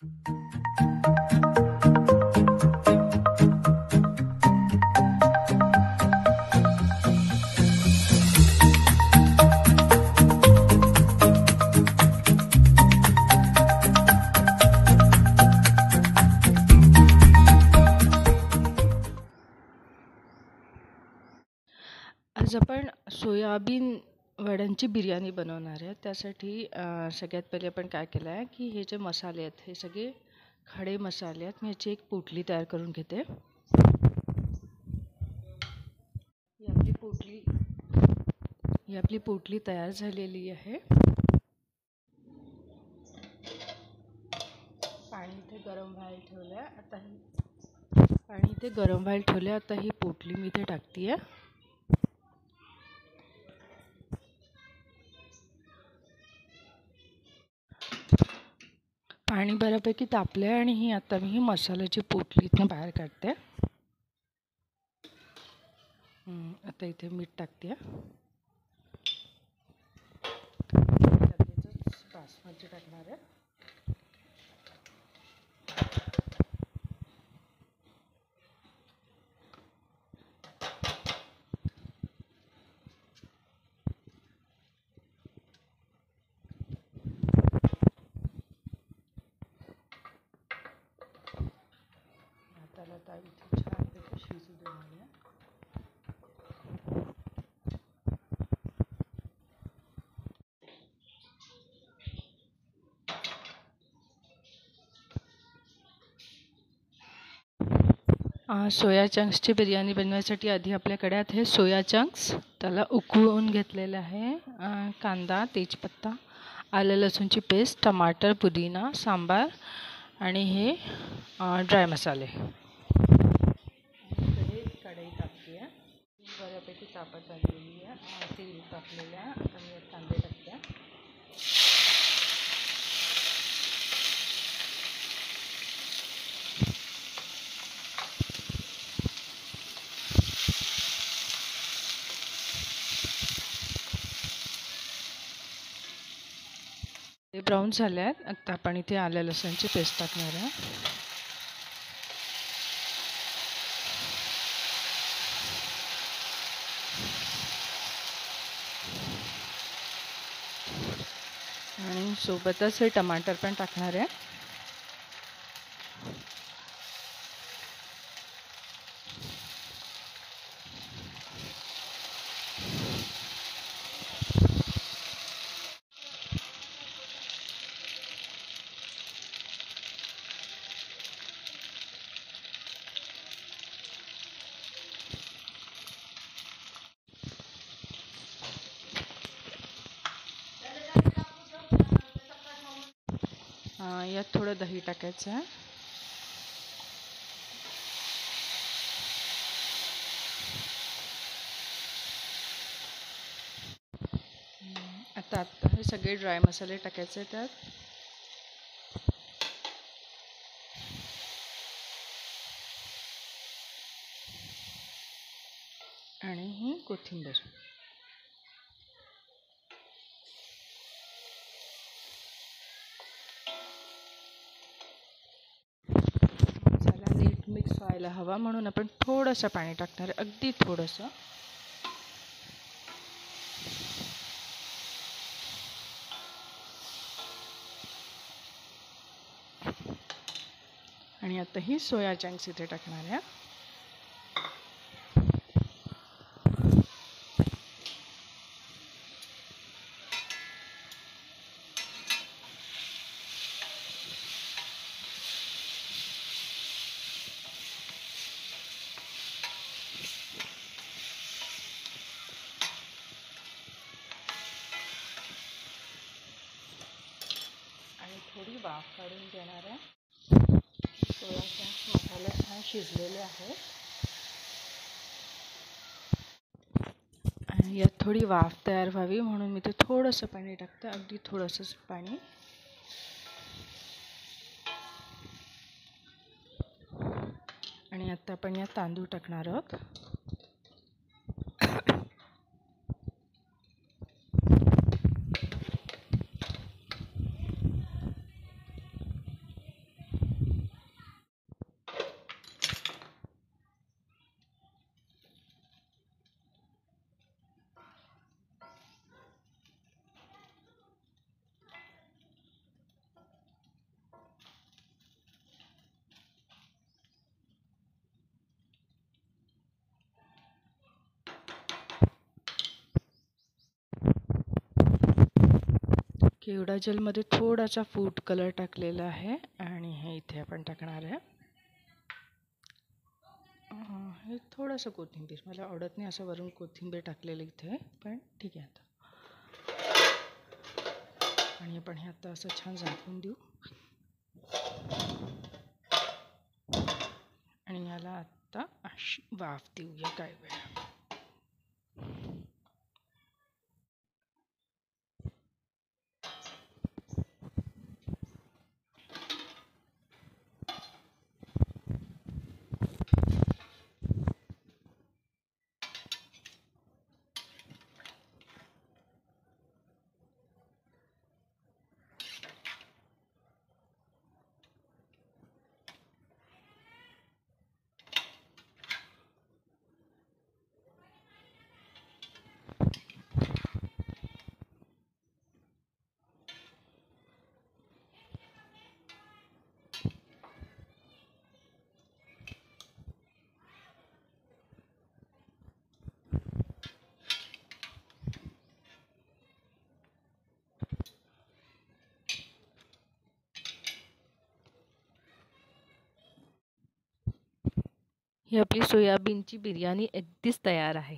आज आपण सोयाबीन वड्यांची बिर्याणी बनवणार आहे. त्यासाठी सगळ्यात पहिले आपण काय केलं आहे की हे जे मसाले आहेत हे सगळे खडे मसाले आहेत. मी याची एक पोटली तयार करून घेते. ही आपली पोटली तयार झालेली आहे. पाणी इथे गरम व्हायला ठेवलं आहे. आता ही पोटली मी इथे टाकते आहे. पाणी बऱ्यापैकी तापलं आहे आणि आता मी ही मसाल्याची पोटली इथनं बाहेर काढते. आता इथे मीठ टाकते. बासमती टाकणार आहे. आता इथे छानपैकी शिजू देऊया. सोया चंक्सची बिर्याणी बनवण्यासाठी आधी आपल्याकडे आहेत हे सोया चंक्स. त्याला उकळून घेतलेलं आहे. कांदा, तेजपत्ता, आलं लसूणची पेस्ट, टमाटर, पुदिना, सांबार आणि हे ड्राय मसाले. कढई टाकते आहे. बऱ्यापैकी तापत आलेली आहे. तेल टाकलेलं आहे. आता मी कांदे टाकते. ते ब्राऊन झाले आहेत. आता आपण इथे आलं लसूणची पेस्ट टाकणार आहे. आणि सोबतच हे टमाटर पण टाकणार आहे. यात थोडं दही टाकायचं आहे. आता हे सगळे ड्राय मसाले टाकायचे त्यात. आणि ही कोथिंबीर. मसाला नीट मिक्स व्हायला हवा म्हणून आपण थोडंसं पाणी टाकणार आहे. अगदी थोडंसं. आणि आता ही सोया चंक्स इथे टाकणार आहे. आणि थोडी वाफ काढून घेणार आहे. सोया चंक्स मसाले छान शिजलेले आहेत. आणि यात थोडी वाफ तयार व्हावी म्हणून मी ते थोडंसं पाणी टाकते. अगदी थोडंसंच पाणी. आणि आता आपण यात तांदूळ टाकणार आहोत. केवडा जेलमध्ये थोडासा फूड कलर टाकलेला आहे आणि हे इथे आपण टाकणार आहे. हे थोडंसं कोथिंबीर, मला आवडत नाही असं वरून कोथिंबीर टाकलेलं इथे, पण ठीक आहे आता. आणि आपण हे आता असं छान झाकून देऊ आणि याला आता अशी वाफ देऊया काय वेळ. ही आपली सोयाबीनची बिर्याणी अगदीच तयार आहे.